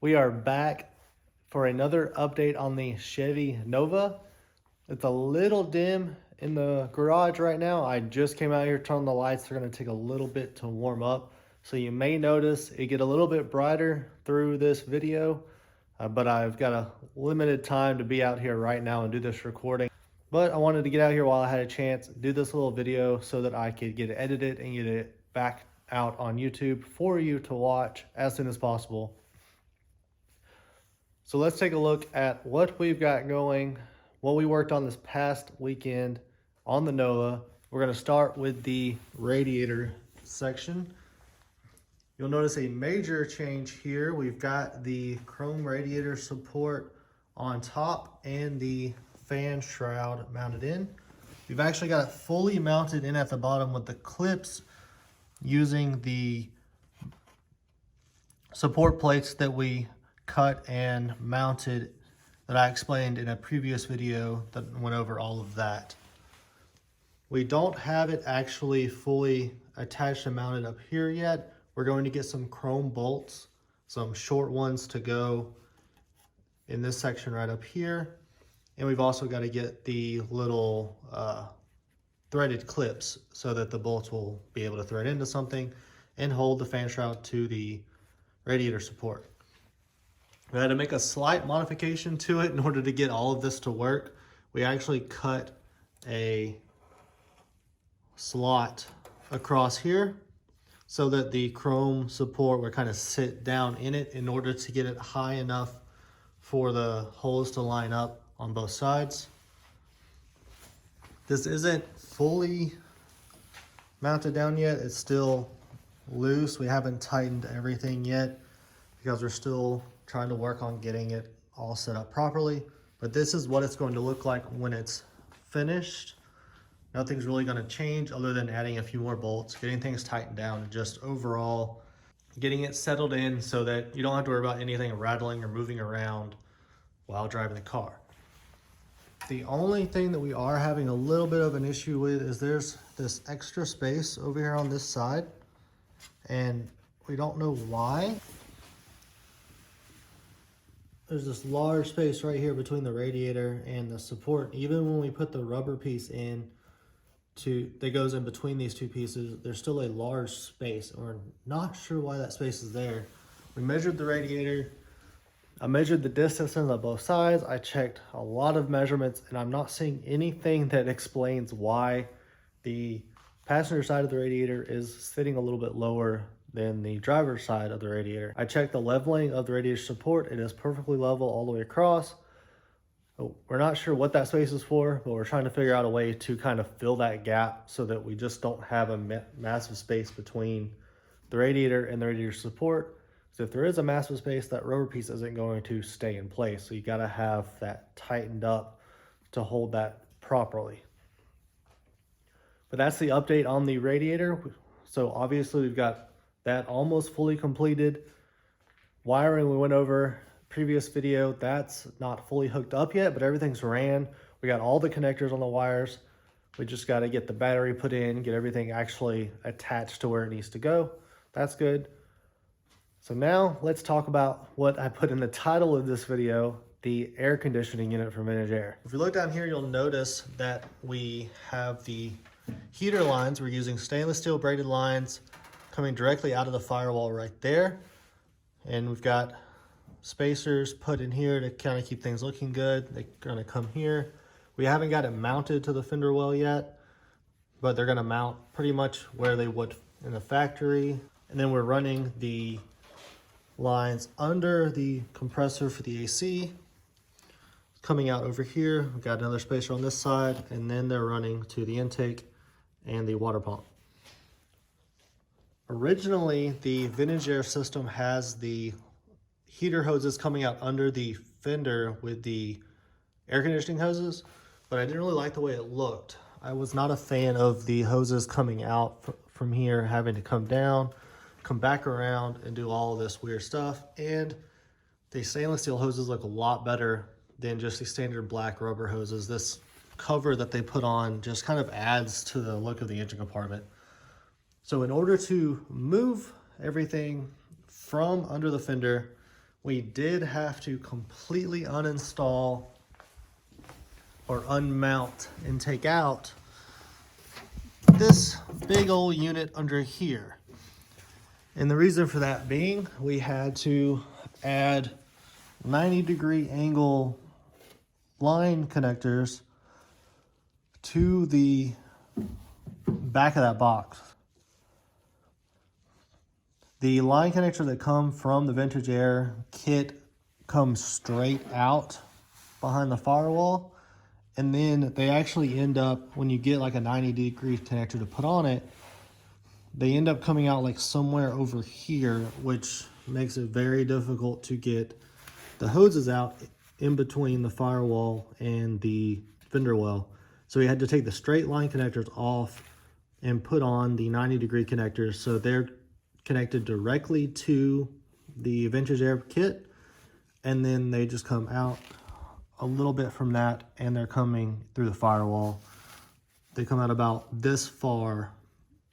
We are back for another update on the Chevy Nova. It's a little dim in the garage right now. I just came out here, turned the lights. They're going to take a little bit to warm up. So you may notice it get a little bit brighter through this video, but I've got a limited time to be out here right now and do this recording. But I wanted to get out here while I had a chance, do this little video so that I could get it edited and get it back out on YouTube for you to watch as soon as possible. So let's take a look at what we've got going, what we worked on this past weekend on the Nova. We're going to start with the radiator section. You'll notice a major change here. We've got the chrome radiator support on top and the fan shroud mounted in. We've actually got it fully mounted in at the bottom with the clips using the support plates that we cut and mounted that I explained in a previous video that went over all of that. We don't have it actually fully attached and mounted up here yet. We're going to get some chrome bolts, some short ones to go in this section right up here. And we've also got to get the little threaded clips so that the bolts will be able to thread into something and hold the fan shroud to the radiator support. We had to make a slight modification to it in order to get all of this to work. We actually cut a slot across here so that the chrome support would kind of sit down in it in order to get it high enough for the holes to line up on both sides. This isn't fully mounted down yet. It's still loose. We haven't tightened everything yet because we're still trying to work on getting it all set up properly. But this is what it's going to look like when it's finished. Nothing's really going to change other than adding a few more bolts, getting things tightened down, and just overall getting it settled in so that you don't have to worry about anything rattling or moving around while driving the car. The only thing that we are having a little bit of an issue with is there's this extra space over here on this side, and we don't know why. There's this large space right here between the radiator and the support. Even when we put the rubber piece in that goes in between these two pieces, there's still a large space. We're not sure why that space is there. We measured the radiator. I measured the distances on both sides. I checked a lot of measurements, and I'm not seeing anything that explains why the passenger side of the radiator is sitting a little bit lower than the driver's side of the radiator. I checked the leveling of the radiator support. It is perfectly level all the way across. We're not sure what that space is for, but we're trying to figure out a way to kind of fill that gap so that we just don't have a massive space between the radiator and the radiator support. So if there is a massive space, that rubber piece isn't going to stay in place. So you got to have that tightened up to hold that properly. But that's the update on the radiator. So obviously we've got that almost fully completed. Wiring we went over previous video, that's not fully hooked up yet, but everything's ran. We got all the connectors on the wires. We just got to get the battery put in, get everything actually attached to where it needs to go. That's good. So now let's talk about what I put in the title of this video, the air conditioning unit for Vintage Air. If you look down here, you'll notice that we have the heater lines. We're using stainless steel braided lines coming directly out of the firewall right there. And we've got spacers put in here to kind of keep things looking good. They're gonna come here. We haven't got it mounted to the fender well yet, but they're gonna mount pretty much where they would in the factory. And then we're running the lines under the compressor for the AC. Coming out over here, we've got another spacer on this side, and then they're running to the intake and the water pump. Originally, the Vintage Air system has the heater hoses coming out under the fender with the air conditioning hoses, but I didn't really like the way it looked. I was not a fan of the hoses coming out from here, having to come down, come back around, and do all of this weird stuff. And the stainless steel hoses look a lot better than just the standard black rubber hoses. This cover that they put on just kind of adds to the look of the engine compartment. So in order to move everything from under the fender, we did have to completely uninstall or unmount and take out this big old unit under here. And the reason for that being, we had to add 90-degree angle line connectors to the back of that box. The line connectors that come from the Vintage Air kit come straight out behind the firewall, and then they actually end up, when you get like a 90-degree connector to put on it, they end up coming out like somewhere over here, which makes it very difficult to get the hoses out in between the firewall and the fender well. So we had to take the straight line connectors off and put on the 90-degree connectors, so they're connected directly to the Vintage Air kit, and then they just come out a little bit from that, and they're coming through the firewall. They come out about this far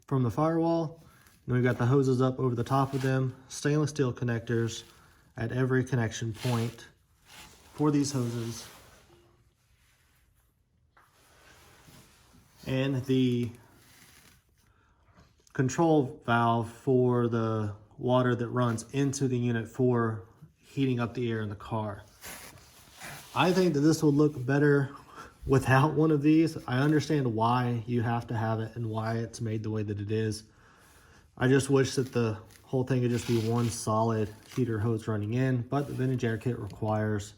from the firewall. And we've got the hoses up over the top of them, stainless steel connectors at every connection point for these hoses. And the control valve for the water that runs into the unit for heating up the air in the car. I think that this will look better without one of these. I understand why you have to have it and why it's made the way that it is. I just wish that the whole thing could just be one solid heater hose running in, but the Vintage Air kit requires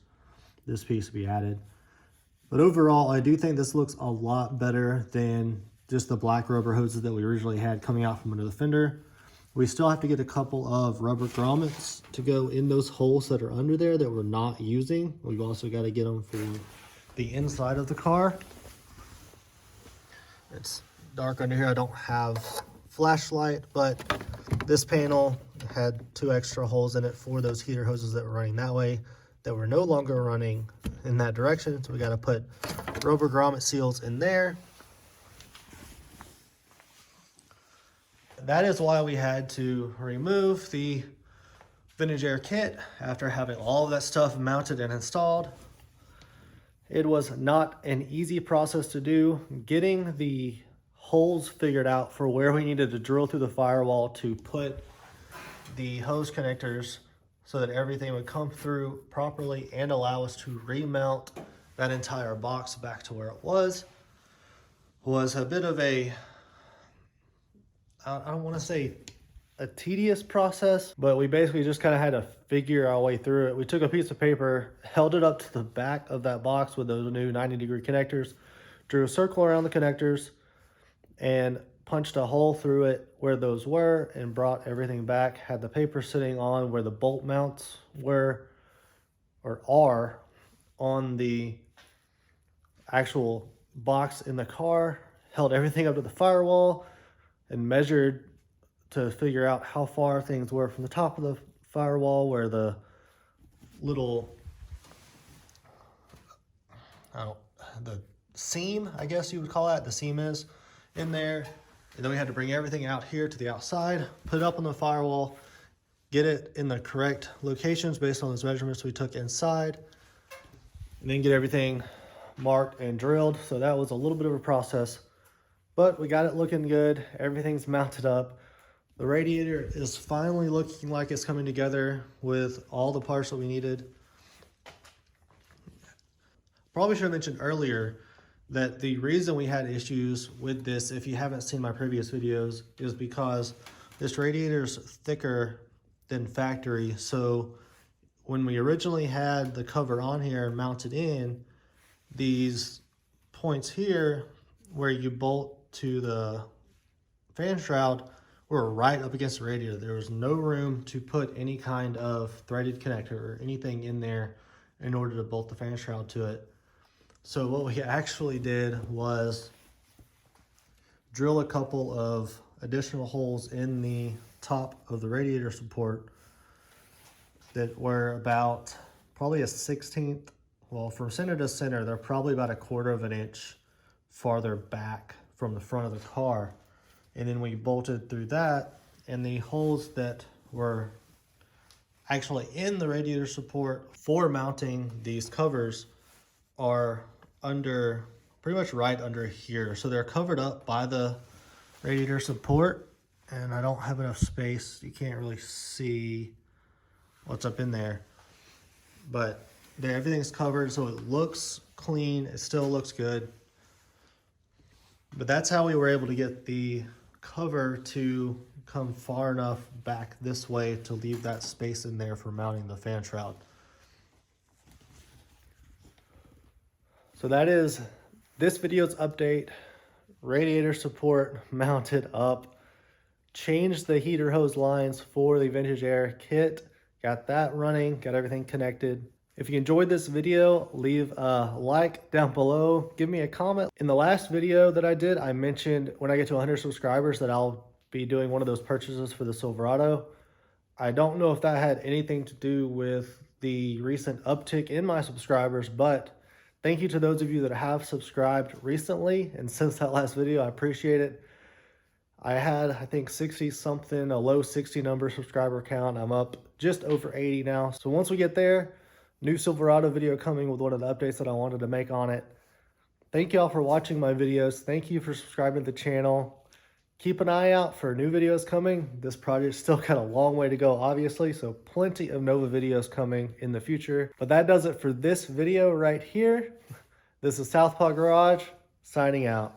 this piece to be added. But overall, I do think this looks a lot better than just the black rubber hoses that we originally had coming out from under the fender. We still have to get a couple of rubber grommets to go in those holes that are under there that we're not using. We've also got to get them for the inside of the car. It's dark under here. I don't have flashlight, but this panel had 2 extra holes in it for those heater hoses that were running that way that were no longer running in that direction. So we got to put rubber grommet seals in there. That is why we had to remove the Vintage Air kit after having all of that stuff mounted and installed. It was not an easy process to do. Getting the holes figured out for where we needed to drill through the firewall to put the hose connectors so that everything would come through properly and allow us to remount that entire box back to where it was a bit of a, I don't want to say a tedious process, but we basically just kind of had to figure our way through it. We took a piece of paper, held it up to the back of that box with those new 90-degree connectors, drew a circle around the connectors, and punched a hole through it where those were and brought everything back. Had the paper sitting on where the bolt mounts were or are on the actual box in the car, held everything up to the firewall and measured to figure out how far things were from the top of the firewall where the little, the seam, I guess you would call that, the seam is in there. And then we had to bring everything out here to the outside, put it up on the firewall, get it in the correct locations based on those measurements we took inside, and then get everything marked and drilled. So that was a little bit of a process, but we got it looking good. Everything's mounted up. The radiator is finally looking like it's coming together with all the parts that we needed. Probably should have mentioned earlier that the reason we had issues with this, if you haven't seen my previous videos, is because this radiator is thicker than factory. So when we originally had the cover on here and mounted in, these points here where you bolt to the fan shroud were right up against the radiator. There was no room to put any kind of threaded connector or anything in there in order to bolt the fan shroud to it. So what we actually did was drill a couple of additional holes in the top of the radiator support that were about probably a 1/16, well, from center to center, they're probably about 1/4 of an inch farther back from the front of the car. And then we bolted through that, and the holes that were actually in the radiator support for mounting these covers are under, pretty much right under here. So they're covered up by the radiator support, and I don't have enough space. You can't really see what's up in there, but everything's covered, so it looks clean. It still looks good. But that's how we were able to get the cover to come far enough back this way to leave that space in there for mounting the fan shroud. So that is this video's update. Radiator support mounted up. Changed the heater hose lines for the Vintage Air kit. Got that running, got everything connected. If you enjoyed this video, leave a like down below. Give me a comment. In the last video that I did, I mentioned when I get to 100 subscribers that I'll be doing one of those purchases for the Silverado. I don't know if that had anything to do with the recent uptick in my subscribers, but thank you to those of you that have subscribed recently and since that last video. I appreciate it. I had, I think, 60 something, a low 60 number subscriber count. I'm up just over 80 now. So once we get there, new Silverado video coming with one of the updates that I wanted to make on it. Thank you all for watching my videos. Thank you for subscribing to the channel. Keep an eye out for new videos coming. This project's still got a long way to go, obviously, so plenty of Nova videos coming in the future. But that does it for this video right here. This is Southpaw Garage, signing out.